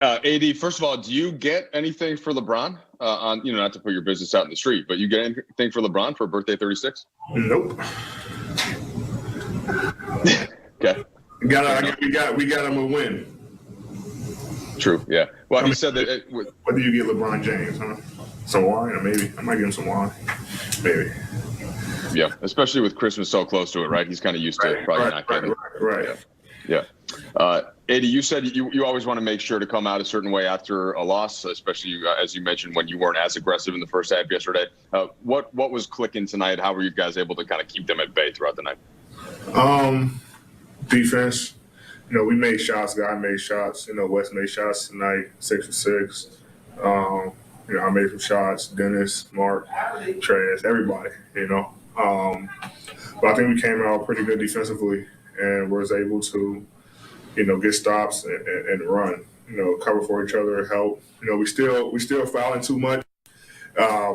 AD, first of all, do you get anything for LeBron? On not to put your business out in the street, but you get anything for LeBron for birthday 36? Nope. Okay. We got him a win. True. Yeah. Well, he said that. What do you get LeBron James? Huh? Some wine, or maybe I might give him some wine. Maybe. Yeah, especially with Christmas so close to it, right? He's kind of used to probably not getting. Right. Yeah. AD, you said you always want to make sure to come out a certain way after a loss, especially as you mentioned when you weren't as aggressive in the first half yesterday. What was clicking tonight? How were you guys able to kind of keep them at bay throughout the night? Defense. We made shots. Guy made shots. Wes made shots tonight, 6 for 6. I made some shots. Dennis, Mark, Trez, everybody. But I think we came out pretty good defensively and was able to, get stops and run. Cover for each other, help. We still fouling too much,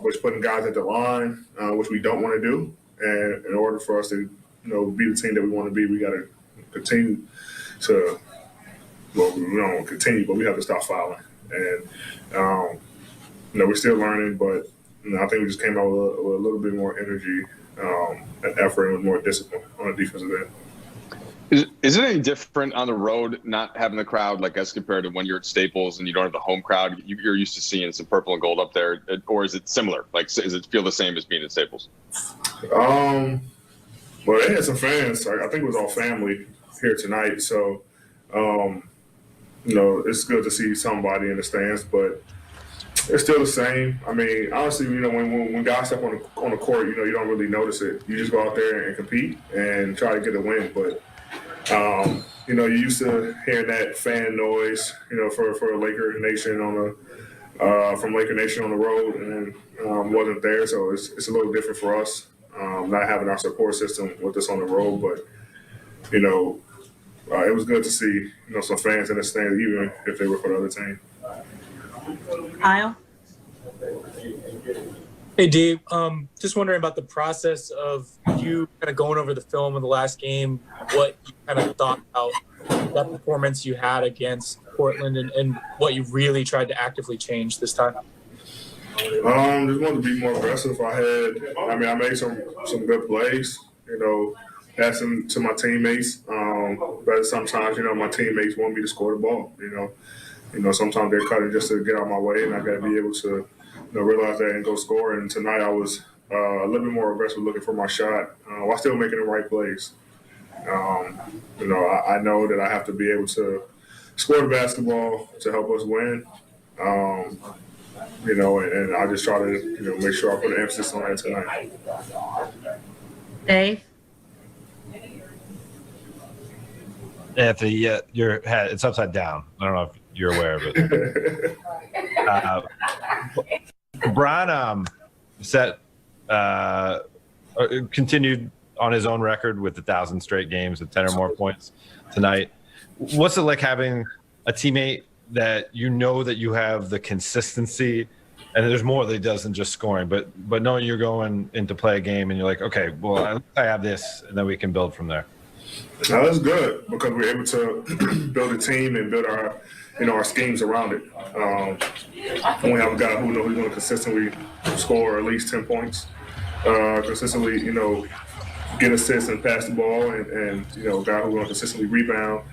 which putting guys at the line, which we don't want to do. And in order for us to, be the team that we want to be, we got to continue to. Well, we don't want to continue, but we have to stop fouling. And we're still learning, but I think we just came out with a little bit more energy and effort and with more discipline on the defensive end. Is it any different on the road not having the crowd, like as compared to when you're at Staples and you don't have the home crowd? You're used to seeing some purple and gold up there, or is it similar? Like, does it feel the same as being at Staples? Well, they had some fans. I think it was all family here tonight, so it's good to see somebody in the stands, but it's still the same. I mean, honestly, when guys step on the court, you don't really notice it. You just go out there and compete and try to get a win, but. You're used to hearing that fan noise, for Laker Nation from Laker Nation on the road, and wasn't there, so it's a little different for us, not having our support system with us on the road. But it was good to see some fans in the stands, even if they were for the other team. Kyle. Hey, Dave, just wondering about the process of you kind of going over the film of the last game, what you kind of thought about that performance you had against Portland and what you really tried to actively change this time. Just wanted to be more aggressive. I made some good plays, passing to my teammates. But sometimes, my teammates want me to score the ball, sometimes they're cutting just to get out of my way, and I got to be able to realize that and go score. And tonight I was a little bit more aggressive looking for my shot while still making the right plays. I know that I have to be able to score the basketball to help us win. And I just try to, make sure I put an emphasis on that tonight. Dave? Anthony, your head, it's upside down. I don't know if you're aware of it. LeBron continued on his own record with 1,000 straight games of 10 or more points tonight. What's it like having a teammate that that you have the consistency, and there's more that he does than just scoring, but knowing you're going in to play a game and you're like, okay, well, I have this, and then we can build from there. No, that's good because we're able to build a team and build our schemes around it. When we have a guy who's going to consistently score at least 10 points, consistently, get assists and pass the ball, and a guy who's going to consistently rebound,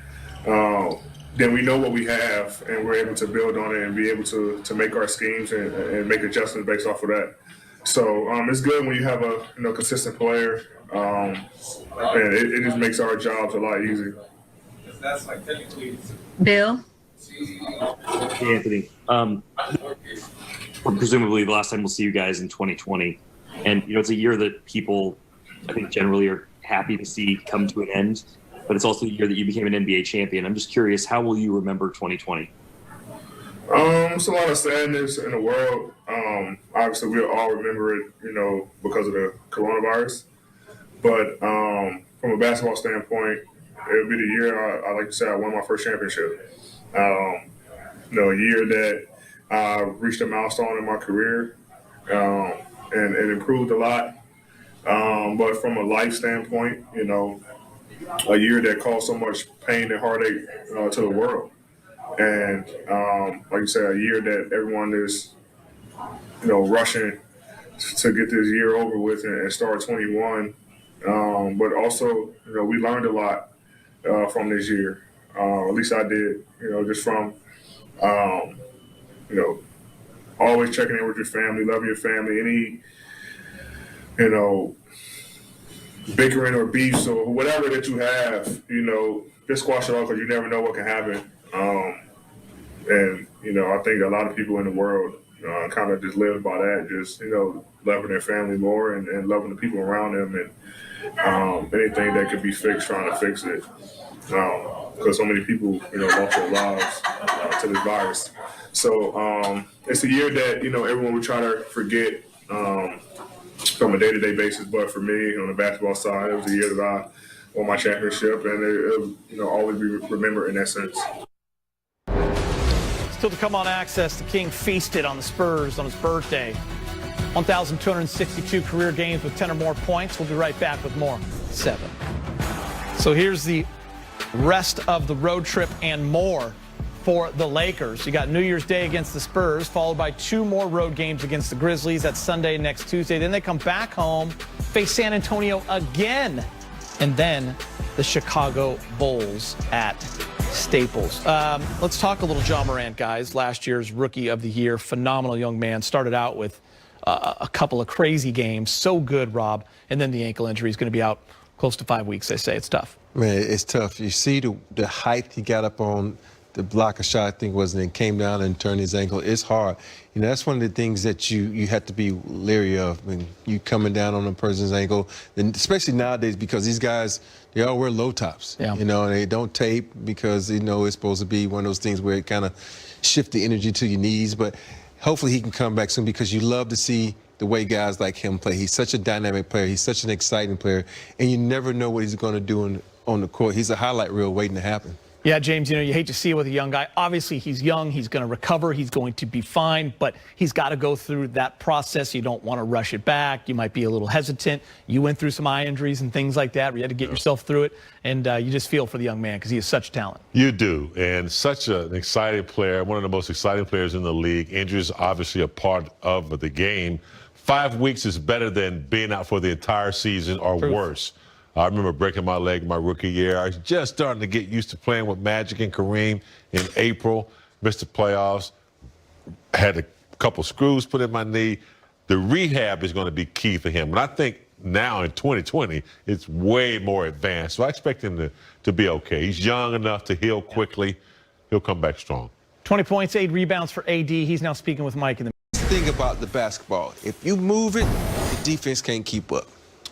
then we know what we have, and we're able to build on it and be able to make our schemes and make adjustments based off of that. So it's good when you have a consistent player, and it just makes our jobs a lot easier. Bill? Hey, Anthony. Presumably the last time we'll see you guys in 2020. And, it's a year that people, I think, generally are happy to see come to an end. But it's also a year that you became an NBA champion. I'm just curious, how will you remember 2020? It's a lot of sadness in the world. Obviously, we'll all remember it, because of the coronavirus. But from a basketball standpoint, it'll be the year, I like to say, I won my first championship. A year that I reached a milestone in my career and it improved a lot. But from a life standpoint, a year that caused so much pain and heartache to the world. And like you said, a year that everyone is, rushing to get this year over with and start 21. But also, we learned a lot from this year. At least I did, just from, always checking in with your family, loving your family, any, bickering or beefs or whatever that you have, just squash it off because you never know what can happen. And I think a lot of people in the world kind of just live by that, just, loving their family more and loving the people around them and anything that could be fixed, trying to fix it. Because so many people, lost their lives to this virus. So it's a year that, everyone would try to forget from a day-to-day basis. But for me, on the basketball side, it was a year that I won my championship, and it'll always be remembered in that sense. Still to come on Access, the King feasted on the Spurs on his birthday. 1,262 career games with 10 or more points. We'll be right back with more. 7. So here's the rest of the road trip and more for the Lakers. You got New Year's Day against the Spurs, followed by 2 more road games against the Grizzlies. That's Sunday, next Tuesday. Then they come back home, face San Antonio again, and then the Chicago Bulls at Staples. Let's talk a little John Morant, guys. Last year's Rookie of the Year, phenomenal young man. Started out with a couple of crazy games. So good, Rob. And then the ankle injury is going to be out close to 5 weeks, they say. It's tough. Man, it's tough. You see the height he got up on the block a shot, I think was, and then came down and turned his ankle. It's hard. That's one of the things that you have to be leery of when you coming down on a person's ankle, and especially nowadays because these guys, they all wear low tops. Yeah. And they don't tape because it's supposed to be one of those things where it kind of shifts the energy to your knees. But hopefully he can come back soon because you love to see the way guys like him play. He's such a dynamic player. He's such an exciting player, and you never know what he's going to do on the court. He's a highlight reel waiting to happen. Yeah, James, you hate to see it with a young guy. Obviously, he's young. He's going to recover. He's going to be fine, but he's got to go through that process. You don't want to rush it back. You might be a little hesitant. You went through some eye injuries and things like that where you had to get yourself through it, and you just feel for the young man because he is such talent. You do, and such an exciting player, one of the most exciting players in the league. Injuries obviously a part of the game. 5 weeks is better than being out for the entire season or worse. I remember breaking my leg my rookie year. I was just starting to get used to playing with Magic and Kareem in April. Missed the playoffs. Had a couple screws put in my knee. The rehab is going to be key for him. And I think now in 2020, it's way more advanced. So I expect him to be okay. He's young enough to heal quickly. He'll come back strong. 20 points, 8 rebounds for AD. He's now speaking with Mike in the Thing about the basketball, if you move it, the defense can't keep up.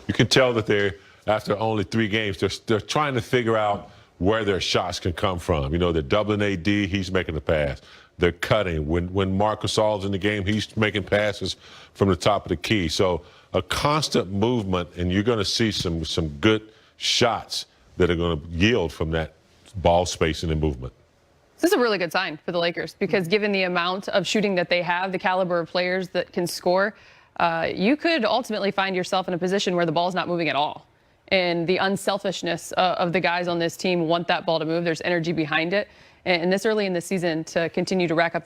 You can tell that after only 3 games, they're trying to figure out where their shots can come from. They're doubling AD, he's making the pass. They're cutting. When Marc Gasol's in the game, he's making passes from the top of the key. So a constant movement, and you're going to see some good shots that are going to yield from that ball spacing and movement. This is a really good sign for the Lakers because given the amount of shooting that they have, the caliber of players that can score, you could ultimately find yourself in a position where the ball's not moving at all. And the unselfishness of the guys on this team want that ball to move. There's energy behind it. And this early in the season to continue to rack up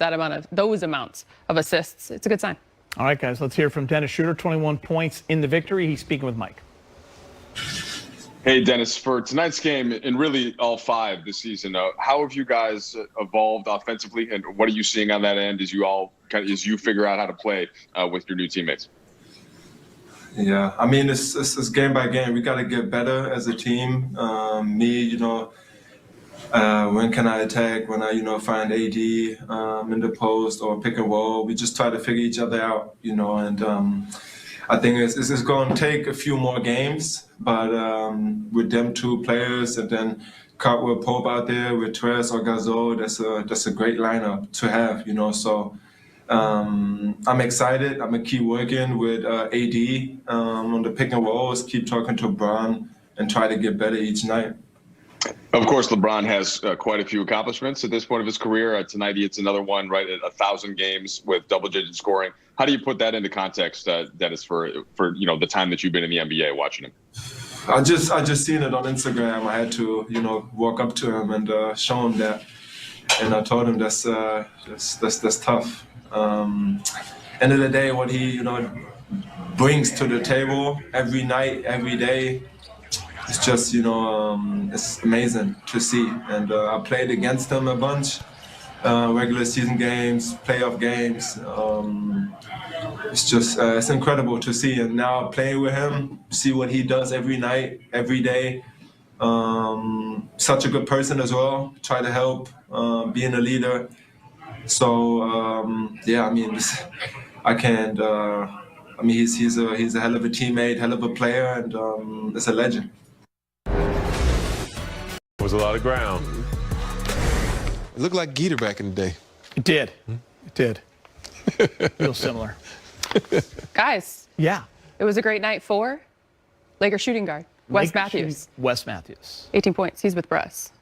those amounts of assists, it's a good sign. All right, guys, let's hear from Dennis Schroeder, 21 points in the victory. He's speaking with Mike. Hey, Dennis, for tonight's game and really all 5 this season, how have you guys evolved offensively, and what are you seeing on that end as you figure out how to play with your new teammates? Yeah, I mean, it's game by game. We got to get better as a team. Me, when can I attack? When I, find AD in the post or pick and roll, we just try to figure each other out, and I think it's going to take a few more games, but with them 2 players and then Cartwell Pope out there with Trez or Gasol, that's a great lineup to have, So I'm excited. I'm going to keep working with AD on the pick and rolls, keep talking to LeBron, and try to get better each night. Of course, LeBron has quite a few accomplishments at this point of his career. Tonight, it's another one, right, at 1,000 games with double-digit scoring. How do you put that into context, Dennis, for the time that you've been in the NBA watching him? I just seen it on Instagram. I had to, walk up to him and show him that, And I told him that's tough. End of the day, what he brings to the table every night, every day, it's just it's amazing to see. And I played against him a bunch, regular season games, playoff games. It's just it's incredible to see. And now playing with him, see what he does every night, every day. Such a good person as well. Try to help, being a leader. So I can't. He's a hell of a teammate, hell of a player, and it's a legend. It was a lot of ground. It looked like Geeter back in the day. It did. It did. Real similar. Guys. Yeah. It was a great night for Laker shooting guard, Wes Matthews. Wes Matthews. 18 points. He's with Bruss.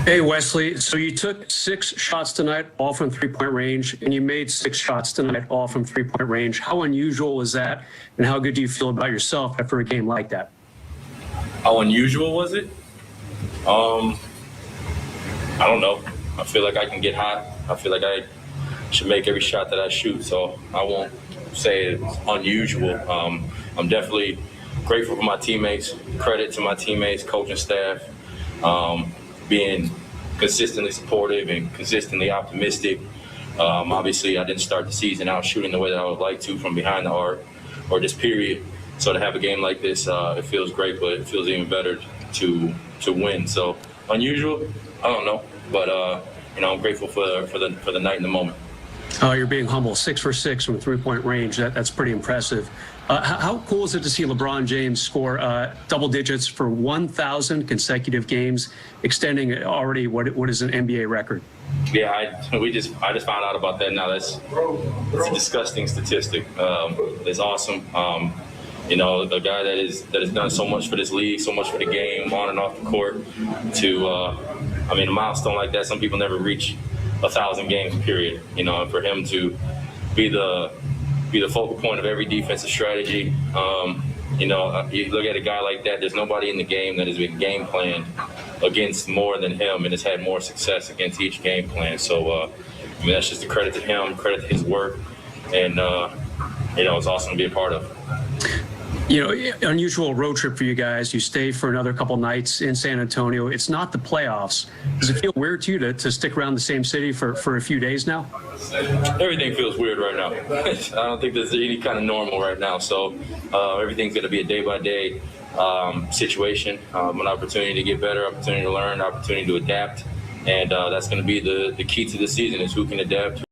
Hey, Wesley. So you took 6 shots tonight, all from three-point range, and you made 6 shots tonight, all from three-point range. How unusual was that, and how good do you feel about yourself after a game like that? How unusual was it? I don't know. I feel like I can get hot. I feel like I should make every shot that I shoot, so I won't say it's unusual. I'm definitely grateful for my teammates. Credit to my teammates, coaching staff, being consistently supportive and consistently optimistic. Obviously, I didn't start the season out shooting the way that I would like to from behind the arc or just period. So to have a game like this, it feels great, but it feels even better to win. So unusual, I don't know, but I'm grateful for the night and the moment. You're being humble. 6 for 6 from three-point range. That's pretty impressive. How cool is it to see LeBron James score double digits for 1,000 consecutive games, extending already what is an NBA record? Yeah, I just found out about that now. That's a disgusting statistic. It's awesome. A guy that has done so much for this league, so much for the game, on and off the court. A milestone like that, some people never reach 1,000 games, period. And for him to be the focal point of every defensive strategy. You look at a guy like that, there's nobody in the game that has been game planned against more than him and has had more success against each game plan. So, that's just a credit to him, credit to his work, and, it's awesome to be a part of. Unusual road trip for you guys. You stay for another couple nights in San Antonio. It's not the playoffs. Does it feel weird to you to stick around the same city for a few days now? Everything feels weird right now. I don't think there's any kind of normal right now. So everything's going to be a day-by-day situation, an opportunity to get better, opportunity to learn, opportunity to adapt. And that's going to be the key to the season is who can adapt.